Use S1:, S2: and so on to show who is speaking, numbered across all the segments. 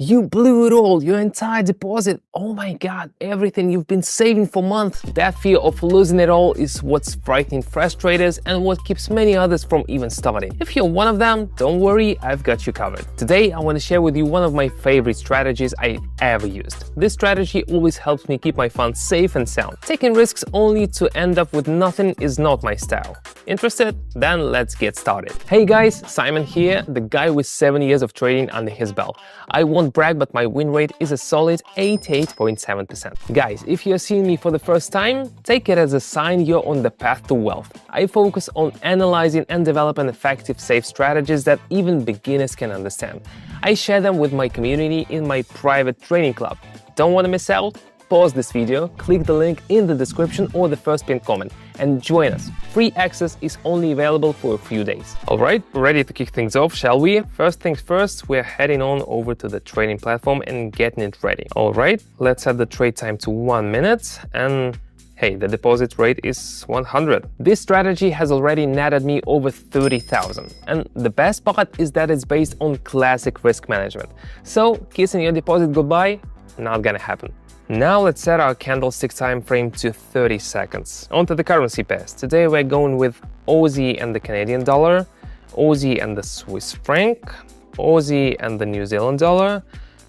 S1: You blew it all, your entire deposit. Oh my god, everything you've been saving for months. That fear of losing it all is what's frightening fresh traders and what keeps many others from even starting. If you're one of them, don't worry, I've got you covered. Today, I want to share with you one of my favorite strategies I've ever used. This strategy always helps me keep my funds safe and sound. Taking risks only to end up with nothing is not my style. Interested? Then let's get started. Hey guys, Simon here, the guy with 7 years of trading under his belt. I won't brag, but my win rate is a solid 88.7%. Guys, if you're seeing me for the first time, take it as a sign you're on the path to wealth. I focus on analyzing and developing effective, safe strategies that even beginners can understand. I share them with my community in my private training club. Don't want to miss out? Pause this video, click the link in the description or the first pinned comment and join us. Free access is only available for a few days. Alright, ready to kick things off, shall we? First things first, we're heading on over to the trading platform and getting it ready. Alright, let's set the trade time to 1 minute and hey, the deposit rate is 100. This strategy has already netted me over 30,000. And the best part is that it's based on classic risk management. So kissing your deposit goodbye, not gonna happen. Now let's set our candlestick time frame to 30 seconds. Onto the currency pairs. Today we're going with Aussie and the Canadian dollar, Aussie and the Swiss franc, Aussie and the New Zealand dollar,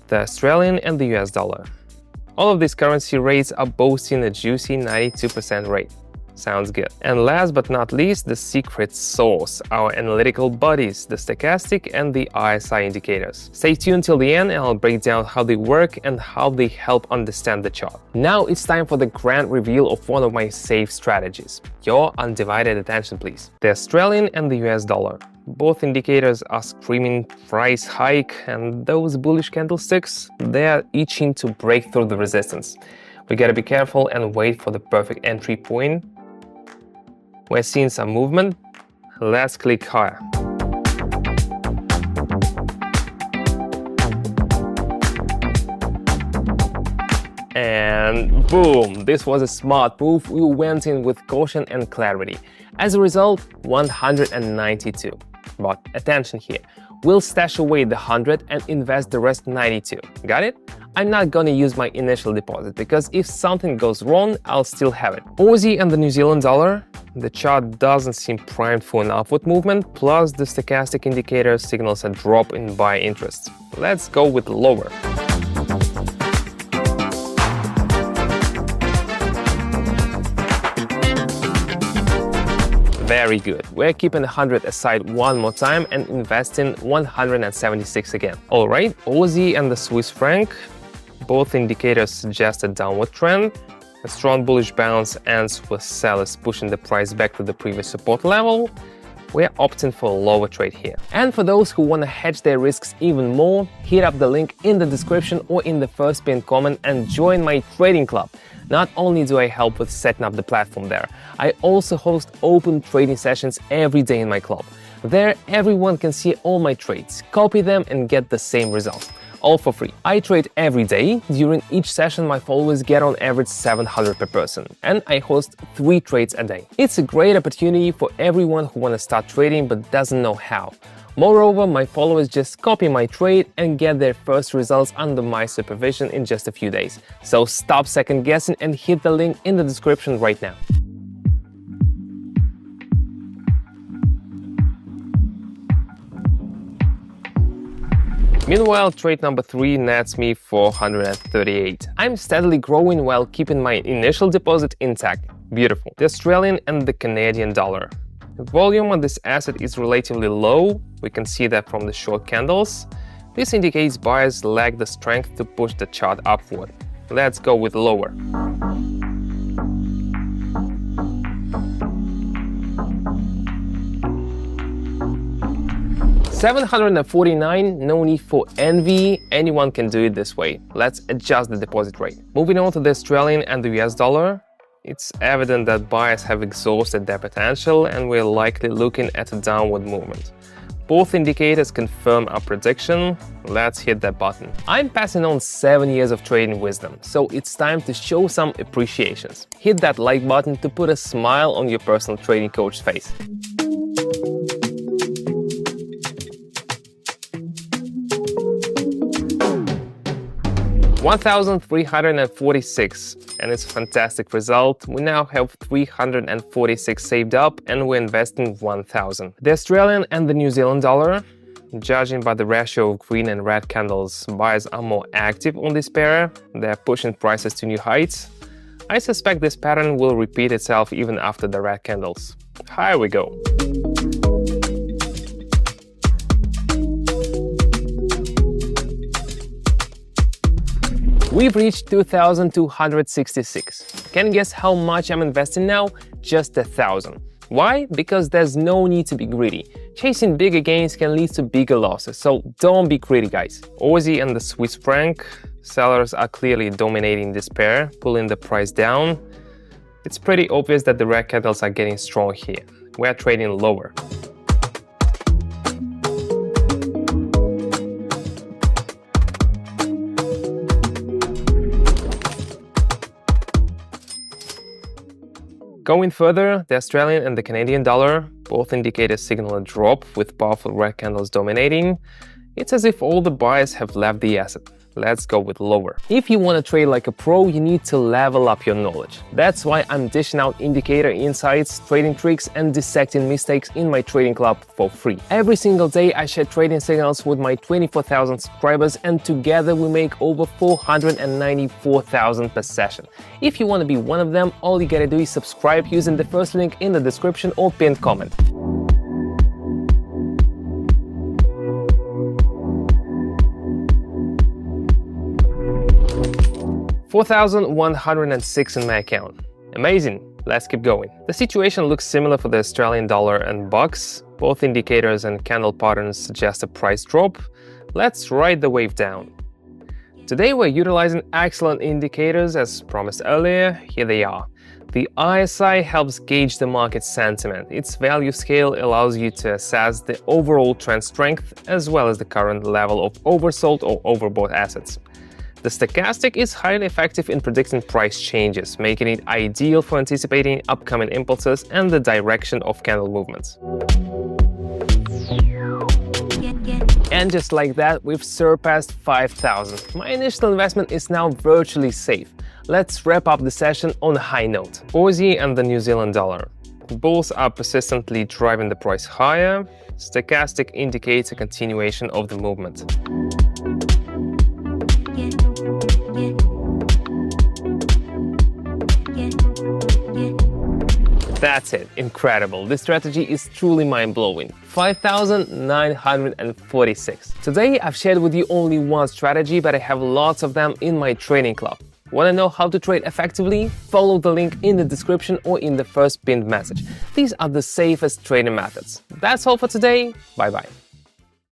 S1: the Australian and the US dollar. All of these currency rates are boasting a juicy 92% rate. Sounds good. And last but not least, the secret sauce, our analytical buddies, the stochastic and the RSI indicators. Stay tuned till the end and I'll break down how they work and how they help understand the chart. Now it's time for the grand reveal of one of my safe strategies. Your undivided attention, please. The Australian and the US dollar. Both indicators are screaming price hike, and those bullish candlesticks, they are itching to break through the resistance. We gotta be careful and wait for the perfect entry point. We're seeing some movement. Let's click higher. And boom, this was a smart move. We went in with caution and clarity. As a result, 192. But attention here, we'll stash away the 100 and invest the rest 92. Got it? I'm not gonna use my initial deposit because if something goes wrong, I'll still have it. Aussie and the New Zealand dollar, the chart doesn't seem primed for an upward movement, plus the stochastic indicator signals a drop in buy interest. Let's go with lower. Very good. We're keeping 100 aside one more time and investing 176 again. Alright, Aussie and the Swiss franc. Both indicators suggest a downward trend. A strong bullish bounce ends with sellers pushing the price back to the previous support level. We're opting for a lower trade here. And for those who want to hedge their risks even more, hit up the link in the description or in the first pinned comment and join my trading club. Not only do I help with setting up the platform there, I also host open trading sessions every day in my club. There, everyone can see all my trades, copy them and get the same results. All for free. I trade every day. During each session, my followers get on average 700 per person, and I host 3 trades a day. It's a great opportunity for everyone who wants to start trading but doesn't know how. Moreover, my followers just copy my trade and get their first results under my supervision in just a few days. So stop second guessing and hit the link in the description right now. Meanwhile, trade number 3 nets me 438. I'm steadily growing while keeping my initial deposit intact. Beautiful. The Australian and the Canadian dollar. The volume on this asset is relatively low. We can see that from the short candles. This indicates buyers lack the strength to push the chart upward. Let's go with lower. $749, no need for envy, anyone can do it this way. Let's adjust the deposit rate. Moving on to the Australian and the US dollar, it's evident that buyers have exhausted their potential and we're likely looking at a downward movement. Both indicators confirm our prediction. Let's hit that button. I'm passing on 7 years of trading wisdom, so it's time to show some appreciations. Hit that like button to put a smile on your personal trading coach's face. 1,346, and it's a fantastic result. We now have 346 saved up and we're investing 1,000. The Australian and the New Zealand dollar, judging by the ratio of green and red candles, buyers are more active on this pair. They're pushing prices to new heights. I suspect this pattern will repeat itself even after the red candles. Here we go. We've reached 2,266. Can you guess how much I'm investing now? Just 1,000. Why? Because there's no need to be greedy. Chasing bigger gains can lead to bigger losses, so don't be greedy, guys. Aussie and the Swiss franc, sellers are clearly dominating this pair, pulling the price down. It's pretty obvious that the red candles are getting strong here. We're trading lower. Going further, the Australian and the Canadian dollar both indicate a signal a drop with powerful red candles dominating. It's as if all the buyers have left the asset. Let's go with lower. If you want to trade like a pro, you need to level up your knowledge. That's why I'm dishing out indicator insights, trading tricks, and dissecting mistakes in my trading club for free. Every single day I share trading signals with my 24,000 subscribers, and together we make over 494,000 per session. If you want to be one of them, all you gotta do is subscribe using the first link in the description or pinned comment. 4,106 in my account. Amazing. Let's keep going. The situation looks similar for the Australian dollar and bucks. Both indicators and candle patterns suggest a price drop. Let's ride the wave down. Today we're utilizing excellent indicators as promised earlier. Here they are. The RSI helps gauge the market sentiment. Its value scale allows you to assess the overall trend strength as well as the current level of oversold or overbought assets. The stochastic is highly effective in predicting price changes, making it ideal for anticipating upcoming impulses and the direction of candle movements. And just like that, we've surpassed 5,000. My initial investment is now virtually safe. Let's wrap up the session on a high note. Aussie and the New Zealand dollar. Both are persistently driving the price higher. Stochastic indicates a continuation of the movement. That's it. Incredible. This strategy is truly mind-blowing. 5,946. Today, I've shared with you only one strategy, but I have lots of them in my training club. Want to know how to trade effectively? Follow the link in the description or in the first pinned message. These are the safest trading methods. That's all for today. Bye-bye.